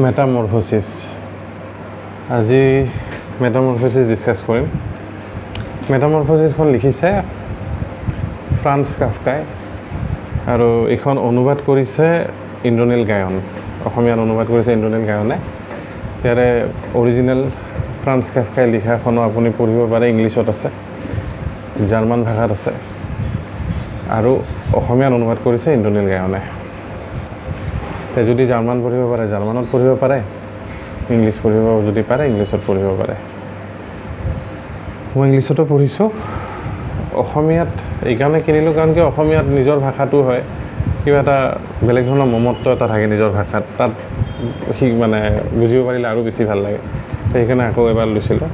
মেটামৰফোচিছ আজি মেটামৰফোচিছ ডিছকাছ কৰিম। মেটামৰফোচিছখন লিখিছে ফ্ৰান্স কাফকাই আৰু এইখন অনুবাদ কৰিছে ইন্দ্ৰনীল গায়ন, অসমীয়াত অনুবাদ কৰিছে ইন্দ্ৰনীল গায়নে। ইয়াৰে অৰিজিনেল ফ্ৰান্স কাফকাই লিখাখনো আপুনি পঢ়িব পাৰে, ইংলিছত আছে, জাৰ্মান ভাষাত আছে আৰু অসমীয়াত অনুবাদ কৰিছে ইন্দ্ৰনীল গায়নে। যদি জাৰ্মান পঢ়িব পাৰে জাৰ্মানত পঢ়িব পাৰে, ইংলিছ পঢ়িব যদি পাৰে ইংলিছত পঢ়িব পাৰে। মই ইংলিছতো পঢ়িছোঁ, অসমীয়াত এইকাৰণে কিনিলোঁ কাৰণ কি অসমীয়াত নিজৰ ভাষাটো হয়, কিবা এটা বেলেগ ধৰণৰ মমত্ব এটা থাকে নিজৰ ভাষাত, তাত মানে বুজিব পাৰিলে আৰু বেছি ভাল লাগে, সেইকাৰণে আকৌ এবাৰ লৈছিলোঁ।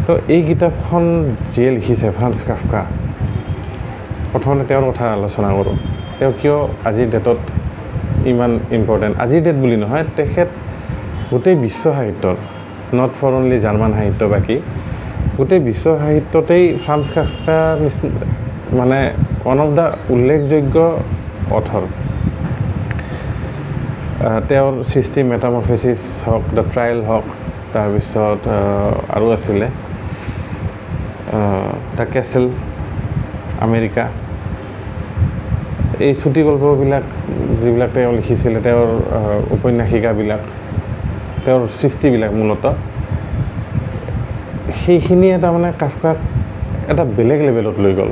তো এই কিতাপখন যিয়ে লিখিছে ফ্ৰান্স কাফকা, প্ৰথমতে তেওঁৰ কথা আলোচনা কৰোঁ। তেওঁ কিয় আজিৰ ডেটত ইমান ইম্পৰ্টেণ্ট, আজিৰ ডেট বুলি নহয়, তেখেত গোটেই বিশ্ব সাহিত্যৰ, নট ফৰ অনলি জাৰ্মান সাহিত্য বাকী গোটেই বিশ্ব সাহিত্যতেই ফ্ৰান্স কাফকা মানে ওৱান অফ দ্য উল্লেখযোগ্য অথৰ। তেওঁৰ সৃষ্টি মেটামৰফোচিছ হওক, দ্য ট্ৰায়েল হওক, তাৰপিছত আৰু আছিলে দ্য কেচেল, আমেৰিকা, এই চুটি গল্পবিলাক যিবিলাক তেওঁ লিখিছিলে, তেওঁৰ উপন্যাসিকাবিলাক, তেওঁৰ সৃষ্টিবিলাক মূলতঃ সেইখিনিয়ে তাৰমানে কাফকাক এটা বেলেগ লেভেলত লৈ গ'ল।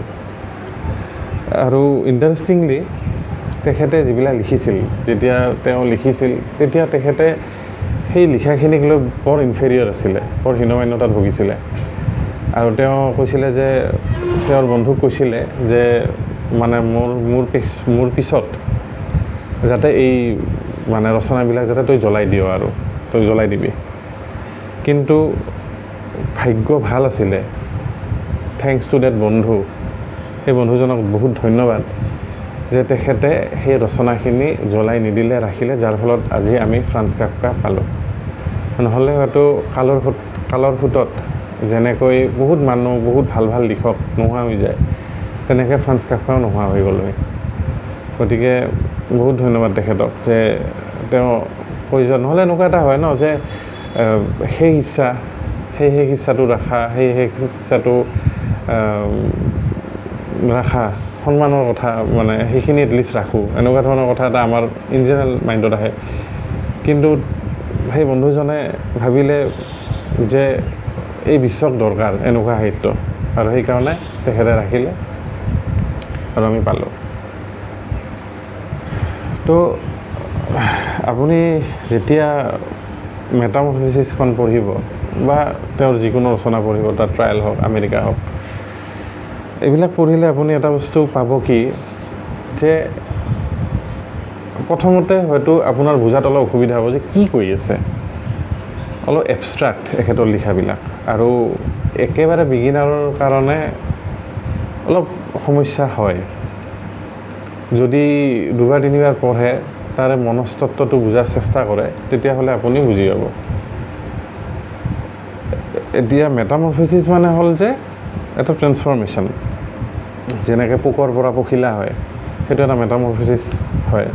আৰু ইণ্টাৰেষ্টিংলি তেখেতে যিবিলাক লিখিছিল, যেতিয়া তেওঁ লিখিছিল তেতিয়া তেখেতে সেই লিখাখিনিক লৈ বৰ ইনফেৰিয়ৰ আছিলে, বৰ হীনমান্যতাত ভুগিছিলে। আৰু তেওঁ কৈছিলে যে তেওঁৰ বন্ধুক কৈছিলে যে মানে মোৰ পিছত যাতে এই মানে ৰচনাবিলাক যাতে তই জ্বলাই দিয়, আৰু তই জ্বলাই দিবি। কিন্তু ভাগ্য ভাল আছিলে, থেংকছ টু ডেট বন্ধু, সেই বন্ধুজনক বহুত ধন্যবাদ যে তেখেতে সেই ৰচনাখিনি জ্বলাই নিদিলে, ৰাখিলে, যাৰ ফলত আজি আমি ফ্ৰান্স কাফকা পালোঁ। নহ'লে হয়তো কালৰ ফুটত যেনেকৈ বহুত মানুহ, বহুত ভাল ভাল লিখক নোহোৱা হৈ যায়, তেনেকৈ ফ্ৰান্স কাফকাও নোহোৱা হৈ গ'ল। গতিকে বহুত ধন্যবাদ তেখেতক যে তেওঁ কৈ যোৱা, নহ'লে এনেকুৱা এটা হয় ন যে সেই ইচ্ছাটো ৰাখা, সেই ইচ্ছাটো ৰাখা, সন্মানৰ কথা মানে সেইখিনি এটলিষ্ট ৰাখোঁ, এনেকুৱা ধৰণৰ কথা এটা আমাৰ ইন জেনেৰেল মাইণ্ডত আহে। কিন্তু সেই বন্ধুজনে ভাবিলে যে এই বিশ্বক দৰকাৰ এনেকুৱা সাহিত্য, আৰু সেইকাৰণে তেখেতে ৰাখিলে আৰু আমি পালোঁ। তো আপুনি যেতিয়া মেটামৰফোচিছখন পঢ়িব বা তেওঁৰ যিকোনো ৰচনা পঢ়িব, তাৰ ট্ৰায়েল হওক, আমেৰিকা হওক, এইবিলাক পঢ়িলে আপুনি এটা বস্তু পাব কি, যে প্ৰথমতে হয়তো আপোনাৰ বুজাত অলপ অসুবিধা হ'ব যে কি কৰি আছে, অলপ এবষ্ট্ৰাক্ট এখেতৰ লিখাবিলাক, আৰু একেবাৰে বিগিনাৰৰ কাৰণে অলপ সমস্যা হয়। যদি দুবাৰ তিনিবাৰ পঢ়ে, তাৰে মনস্তত্বটো বুজাৰ চেষ্টা কৰে, তেতিয়াহ'লে আপুনি বুজি পাব। এতিয়া মেটামৰফোচিছ মানে হ'ল যে এটা ট্ৰেন্সফৰ্মেশ্যন, যেনেকৈ পোকৰ পৰা পখিলা হয়, সেইটো এটা মেটামৰফোচিছ হয়।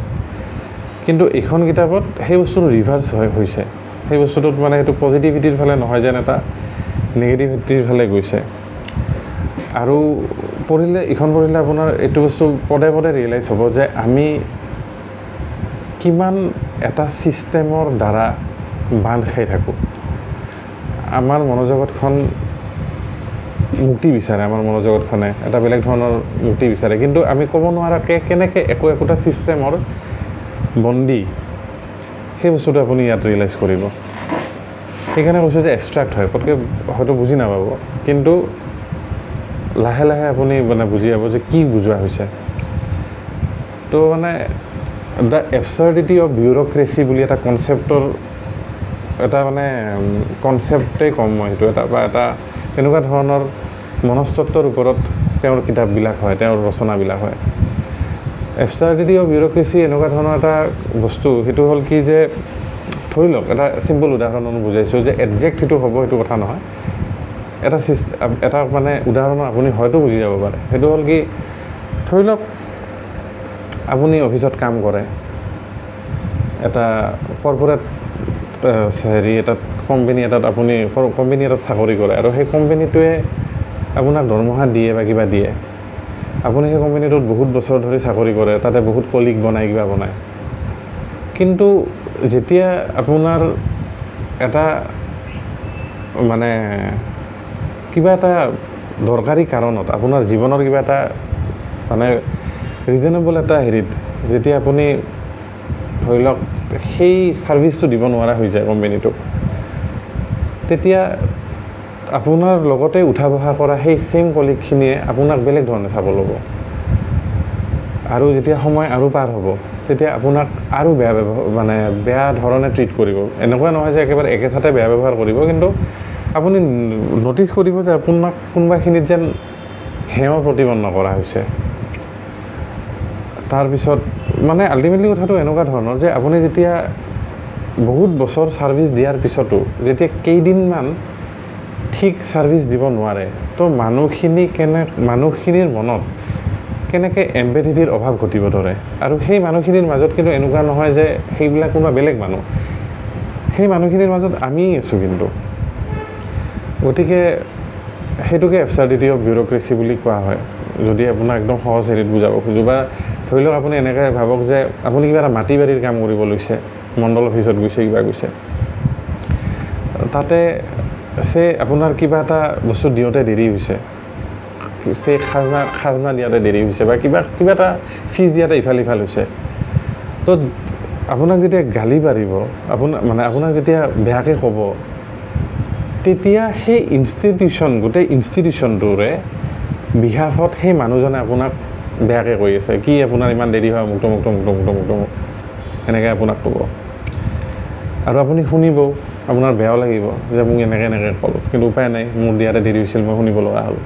কিন্তু এইখন কিতাপত সেই বস্তুটো ৰিভাৰ্চ হৈছে, সেই বস্তুটোত মানে সেইটো পজিটিভিটিৰ ফালে নহয়, যেন এটা নেগেটিভিটিৰ ফালে গৈছে। আৰু এইখন পঢ়িলে আপোনাৰ এইটো বস্তু পদে পদে ৰিয়েলাইজ হ'ব যে আমি কিমান এটা ছিষ্টেমৰ দ্বাৰা বান্ধ খাই থাকোঁ। আমাৰ মনোজগতখন মুক্তি বিচাৰে, আমাৰ মনোজগতখনে এটা বেলেগ ধৰণৰ মুক্তি বিচাৰে, কিন্তু আমি ক'ব নোৱাৰাকৈ কেনেকৈ একোটা ছিষ্টেমৰ বন্দী, সেই বস্তুটো আপুনি ইয়াত ৰিয়েলাইজ কৰিব। সেইকাৰণে কৈছোঁ যে এবষ্ট্ৰাক্ট হয়, পটকৈ হয়তো বুজি নাপাব, কিন্তু লাহে লাহে আপুনি মানে বুজি পাব যে কি বুজোৱা হৈছে। তো মানে দ্য এবচাৰ্ডিটি অফ বিউৰ'ক্ৰেচি বুলি এটা কনচেপ্টৰ এটা মানে কনচেপ্টেই ক'ম মই, সেইটো এটা তেনেকুৱা ধৰণৰ মনস্তত্বৰ ওপৰত তেওঁৰ কিতাপবিলাক হয়, তেওঁৰ ৰচনাবিলাক হয়। এবচাৰ্ডিটি অফ বিউৰ'ক্ৰেচি এনেকুৱা ধৰণৰ এটা বস্তু, সেইটো হ'ল কি যে ধৰি লওক এটা চিম্পল উদাহৰণ বুজাইছোঁ যে একজেক্ট সেইটো হ'ব সেইটো কথা নহয়, এটা মানে উদাহৰণ আপুনি হয়তো বুজি যাব পাৰে। সেইটো হ'ল কি, ধৰি লওক আপুনি অফিচত কাম কৰে, এটা কৰ্পৰেট হেৰি এটাত কোম্পানী এটাত আপুনি কোম্পানী এটাত চাকৰি কৰে আৰু সেই কোম্পানীটোৱে আপোনাক দৰমহা দিয়ে বা কিবা দিয়ে, আপুনি সেই কোম্পানীটোত বহুত বছৰ ধৰি চাকৰি কৰে, তাতে বহুত কলিগ বনায়, কিবা বনায়, কিন্তু যেতিয়া আপোনাৰ এটা মানে কিবা এটা দৰকাৰী কাৰণত আপোনাৰ জীৱনৰ কিবা এটা মানে ৰিজনেবল এটা হেৰিত যেতিয়া আপুনি ধৰি লওক সেই ছাৰ্ভিচটো দিব নোৱাৰা হৈ যায় কোম্পানীটোক, তেতিয়া আপোনাৰ লগতে উঠা বহা কৰা সেই ছেইম কলিগখিনিয়ে আপোনাক বেলেগ ধৰণে চাব ল'ব আৰু যেতিয়া সময় আৰু পাৰ হ'ব তেতিয়া আপোনাক আৰু বেয়া ধৰণে ট্ৰিট কৰিব। এনেকুৱা নহয় যে একেবাৰে একেচাতে বেয়া ব্যৱহাৰ কৰিব, কিন্তু আপুনি ন'টিচ কৰিব যে আপোনাক কোনোবাখিনিত যেন হেয় প্ৰতিপন্ন কৰা হৈছে। তাৰপিছত মানে আল্টিমেটলি কথাটো এনেকুৱা ধৰণৰ যে আপুনি যেতিয়া বহুত বছৰ ছাৰ্ভিচ দিয়াৰ পিছতো যেতিয়া কেইদিনমান ঠিক ছাৰ্ভিচ দিব নোৱাৰে, তো মানুহখিনিৰ মনত কেনেকৈ এম্পেথিটিৰ অভাৱ ঘটিব ধৰে। আৰু সেই মানুহখিনিৰ মাজত কিন্তু এনেকুৱা নহয় যে সেইবিলাক কোনোবা বেলেগ মানুহ, সেই মানুহখিনিৰ মাজত আমিয়েই আছোঁ কিন্তু। গতিকে সেইটোকে এবছাৰ্ডিটি অফ বিউৰ'ক্ৰেচি বুলি কোৱা হয়, যদি আপোনাক একদম সহজ হেৰিত বুজাব খোজোঁ। বা ধৰি লওক আপুনি এনেকৈ ভাবক যে আপুনি কিবা এটা মাটি বাৰীৰ কাম কৰিব লৈছে, মণ্ডল অফিচত গৈছে, কিবা গৈছে, তাতে আপোনাৰ কিবা এটা বস্তু দিওঁতে দেৰি হৈছে, খাজনা দিয়াতে দেৰি হৈছে বা কিবা এটা ফিজ দিয়াতে ইফাল হৈছে, তো আপোনাক যেতিয়া গালি পাৰিব, আপোনাক যেতিয়া বেয়াকৈ ক'ব, তেতিয়া সেই গোটেই ইনষ্টিটিউশ্যনটোৰে বিহাফত সেই মানুহজনে আপোনাক বেয়াকৈ কৈ আছে, কি আপোনাৰ ইমান দেৰি হয়, মুক্ত এনেকৈ আপোনাক ক'ব। আৰু আপুনি শুনিব, আপোনাৰ বেয়াও লাগিব যে মোক এনেকৈ ক'ল, কিন্তু উপায় নাই, মোৰ দিয়াতে দেৰি হৈছিল, মই শুনিব লগা হ'ল।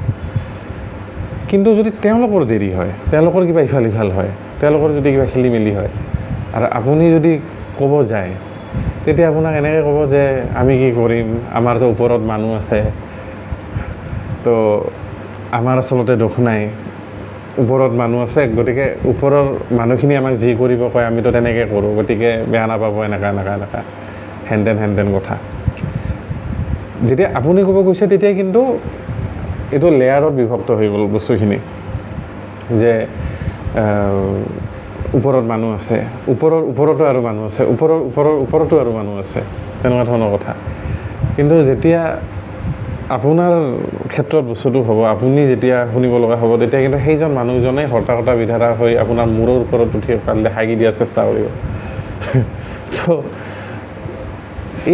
কিন্তু যদি তেওঁলোকৰ দেৰি হয়, তেওঁলোকৰ কিবা ইফাল হয়, তেওঁলোকৰ যদি কিবা খেলি মেলি হয় আৰু আপুনি যদি ক'ব যায়, তেতিয়া আপোনাক এনেকৈ ক'ব যে আমি কি কৰিম, আমাৰতো ওপৰত মানুহ আছে, তো আমাৰ আচলতে দুখ নাই, ওপৰত মানুহ আছে, গতিকে ওপৰৰ মানুহখিনি আমাক যি কৰিব কয় আমিতো তেনেকৈ কৰোঁ, গতিকে বেয়া নাপাব, এনেকুৱা হেনটেন কথা। যেতিয়া আপুনি ক'ব গৈছে তেতিয়া কিন্তু এইটো লেয়াৰত বিভক্ত হৈ গ'ল বস্তুখিনি, যে ওপৰত মানুহ আছে, ওপৰতো আৰু মানুহ আছে, ওপৰতো আৰু মানুহ আছে, তেনেকুৱা ধৰণৰ কথা। কিন্তু যেতিয়া আপোনাৰ ক্ষেত্ৰত বস্তুটো হ'ব, আপুনি যেতিয়া শুনিব লগা হ'ব, তেতিয়া কিন্তু সেইজন মানুহজনে হৰ্তা বিধাতা হৈ আপোনাৰ মূৰৰ ওপৰত উঠি পাৰিলে হাগি দিয়াৰ চেষ্টা কৰিব। তো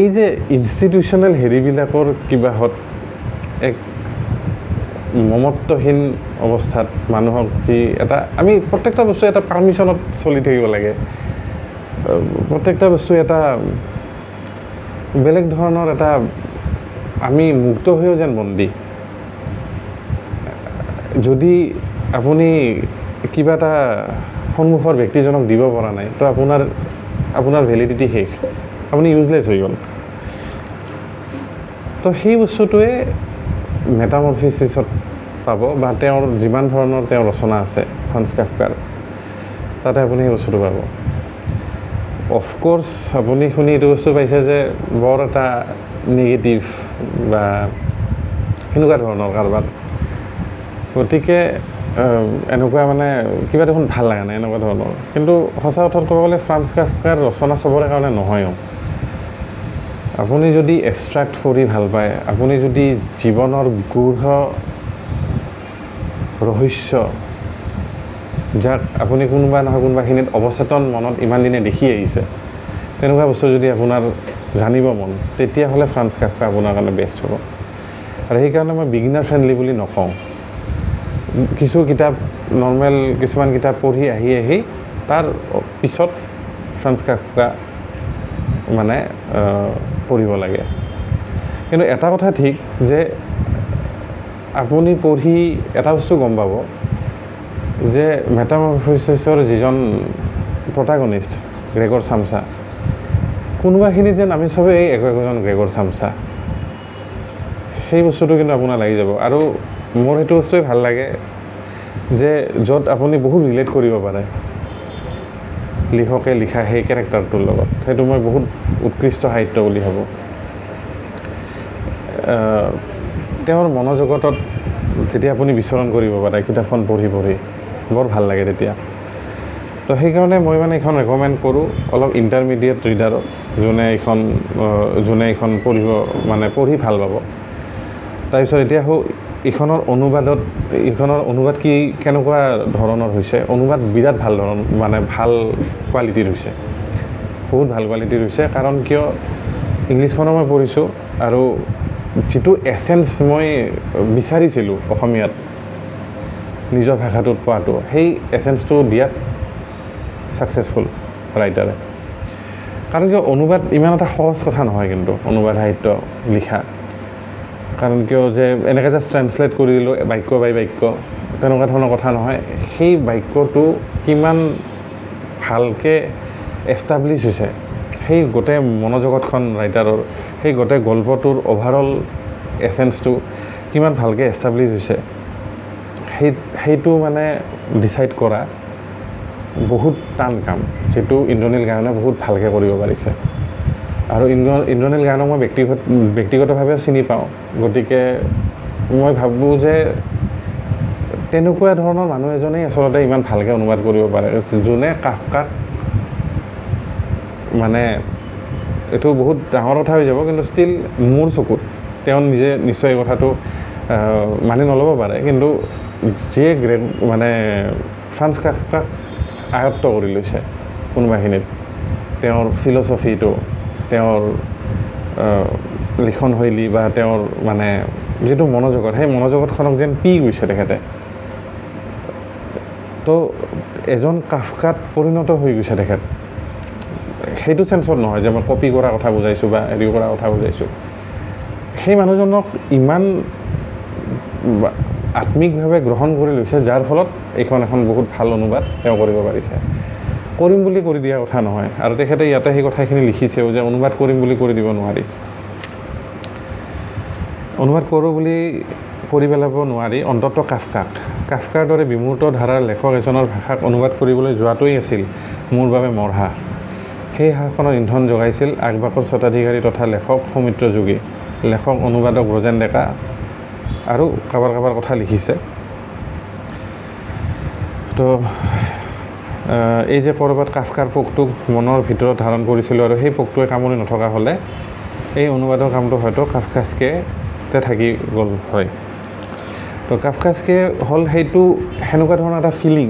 এই যে ইনষ্টিটিউশ্যনেল হেৰিবিলাকৰ কিবাহত এক মমত্বহীন অৱস্থাত মানুহক যি এটা, আমি প্ৰত্যেকটা বস্তু এটা পাৰ্মিশ্যনত চলি থাকিব লাগে, প্ৰত্যেকটা বস্তু এটা বেলেগ ধৰণৰ এটা, আমি মুক্ত হৈও যেন বন্দী। যদি আপুনি কিবা এটা সন্মুখৰ ব্যক্তিজনক দিব পৰা নাই, তো আপোনাৰ ভেলিডিটি শেষ, আপুনি ইউজলেছ হৈ গ'ল। তো সেই বস্তুটোৱে মেটামৰফিছিছত পাব, বা তেওঁৰ যিমান ধৰণৰ তেওঁৰ ৰচনা আছে ফ্ৰান্স কাফকাৰ, তাতে আপুনি সেই বস্তুটো পাব। অফক'ৰ্ছ আপুনি শুনি এইটো বস্তু পাইছে যে বৰ এটা নিগেটিভ বা সেনেকুৱা ধৰণৰ কাৰোবাৰ, গতিকে এনেকুৱা মানে কিবা দেখোন ভাল লগা নাই এনেকুৱা ধৰণৰ। কিন্তু সঁচা কথাত ক'ব গ'লে ফ্ৰান্স কাফকাৰ ৰচনা চবৰে কাৰণে নহয়ও। আপুনি যদি এবষ্ট্ৰাক্ট পঢ়ি ভাল পায়, আপুনি যদি জীৱনৰ গূঢ় ৰহস্য, যাক আপুনি কোনোবাখিনিত অৱচেতন মনত ইমান দিনে দেখি আহিছে, তেনেকুৱা বস্তু যদি আপোনাৰ জানিব মন, তেতিয়াহ'লে ফ্ৰান্স কাফকা আপোনাৰ কাৰণে বেষ্ট হ'ব। আৰু সেইকাৰণে মই বিগিনাৰ ফ্ৰেণ্ডলি বুলি নকওঁ। কিছুমান কিতাপ পঢ়ি আহি তাৰ পিছত ফ্ৰান্স কাফকা মানে পঢ়িব লাগে। কিন্তু এটা কথা ঠিক যে আপুনি পঢ়ি এটা বস্তু গম পাব যে মেটামৰফিছিছৰ যিজন প্ৰটাগনিষ্ট গ্ৰেগৰ চামছা, কোনোবাখিনিত যেন আমি চবেই একোজন গ্ৰেগৰ চামছা, সেই বস্তুটো কিন্তু আপোনাৰ লাগি যাব। আৰু মোৰ সেইটো বস্তুৱে ভাল লাগে যে য'ত আপুনি বহুত ৰিলেট কৰিব পাৰে, লিখকে লিখা সেই কেৰেক্টাৰটোৰ লগত, সেইটো মই বহুত উৎকৃষ্ট সাহিত্য বুলি ভাবোঁ। তেওঁৰ মনোজগতত যেতিয়া আপুনি বিচৰণ কৰিব পাৰে কিতাপখন পঢ়ি বৰ ভাল লাগে তেতিয়া। তো সেইকাৰণে মই মানে এইখন ৰেকমেণ্ড কৰোঁ অলপ ইণ্টাৰমিডিয়েট ৰিডাৰক, যোনে এইখন পঢ়ি ভাল পাব। তাৰপিছত এতিয়া এইখনৰ অনুবাদ কেনেকুৱা ধৰণৰ হৈছে, অনুবাদ বিৰাট ভাল ভাল কোৱালিটিৰ হৈছে, বহুত ভাল কোৱালিটিৰ হৈছে। কাৰণ কিয় ইংলিছখনো মই পঢ়িছোঁ আৰু যিটো এছেঞ্চ মই বিচাৰিছিলোঁ অসমীয়াত নিজৰ ভাষাটোত পোৱাটো, সেই এছেঞ্চটো দিয়াত ছাকচেছফুল ৰাইটাৰে। কাৰণ কিয় অনুবাদ ইমান এটা সহজ কথা নহয়, কিন্তু অনুবাদ সাহিত্য লিখা। কাৰণ কিয় যে এনেকৈ জাষ্ট ট্ৰেন্সলেট কৰি দিলোঁ বাক্য বাই বাক্য, তেনেকুৱা ধৰণৰ কথা নহয়। সেই বাক্যটো কিমান ভালকৈ এষ্টাব্লিছ হৈছে, সেই গোটেই মনোজগতখন ৰাইটাৰৰ, সেই গোটেই গল্পটোৰ অভাৰঅল এছেঞ্চটো কিমান ভালকৈ এষ্টাব্লিছ হৈছে, সেইটো মানে ডিচাইড কৰা বহুত টান কাম, যিটো ইন্দ্ৰনীল গায়নে বহুত ভালকৈ কৰিব পাৰিছে। আৰু ইন্দ্ৰনীল গায়নক মই ব্যক্তিগতভাৱেও চিনি পাওঁ, গতিকে মই ভাবোঁ যে তেনেকুৱা ধৰণৰ মানুহ এজনেই আচলতে ইমান ভালকৈ অনুবাদ কৰিব পাৰে, যোনে কাফকাক মানে এইটো বহুত ডাঙৰ কথা হৈ যাব, কিন্তু ষ্টিল মোৰ চকুত তেওঁ নিজে নিশ্চয় এই কথাটো মানি নল'ব পাৰে, কিন্তু যিয়ে ফ্ৰান্স কাফকাক আয়ত্ত কৰি লৈছে কোনোবাখিনিত, তেওঁৰ ফিলচফিটো, তেওঁৰ লিখনশৈলী বা তেওঁৰ যিটো মনোজগত, সেই মনোজগতখনক যেন পি গৈছে তেখেতে। তো এজন কাফকাত পৰিণত হৈ গৈছে তেখেত। সেইটো চেন্সত নহয় যে মই কপি কৰা কথা বুজাইছোঁ বা হেৰি কৰা কথা বুজাইছোঁ। সেই মানুহজনক ইমান আত্মিকভাৱে গ্ৰহণ কৰি লৈছে, যাৰ ফলত এখন বহুত ভাল অনুবাদ তেওঁ কৰিব পাৰিছে। কৰিম বুলি কৰি দিয়া কথা নহয়, আৰু তেখেতে ইয়াতে সেই কথাখিনি লিখিছেও যে অনুবাদ কৰিম বুলি কৰি দিব নোৱাৰি, অনুবাদ কৰোঁ বুলি কৰি পেলাব নোৱাৰি। অন্ততঃ কাফকাৰ দৰে বিমূৰ্ত ধাৰাৰ লেখক এজনৰ ভাষাক অনুবাদ কৰিবলৈ যোৱাটোৱেই আছিল মোৰ বাবে মৰহা। সেই হাঁহখনৰ ইন্ধন যোগাইছিল আগবাকৰ স্বত্বাধিকাৰী তথা লেখক সৌমিত্ৰ যোগী, লেখক অনুবাদক ব্ৰজেন ডেকা আৰু কাৰোবাৰ কথা লিখিছে। তো এই যে ক'ৰবাত কাফকাৰ পোকটোক মনৰ ভিতৰত ধাৰণ কৰিছিলোঁ আৰু সেই পোকটোৱে কামুৰি নথকা হ'লে এই অনুবাদৰ কামটো হয়তো কাফকাস্কে থাকি গ'ল হয়। তো কাফকাস্কে হ'ল সেনেকুৱা ধৰণৰ এটা ফিলিং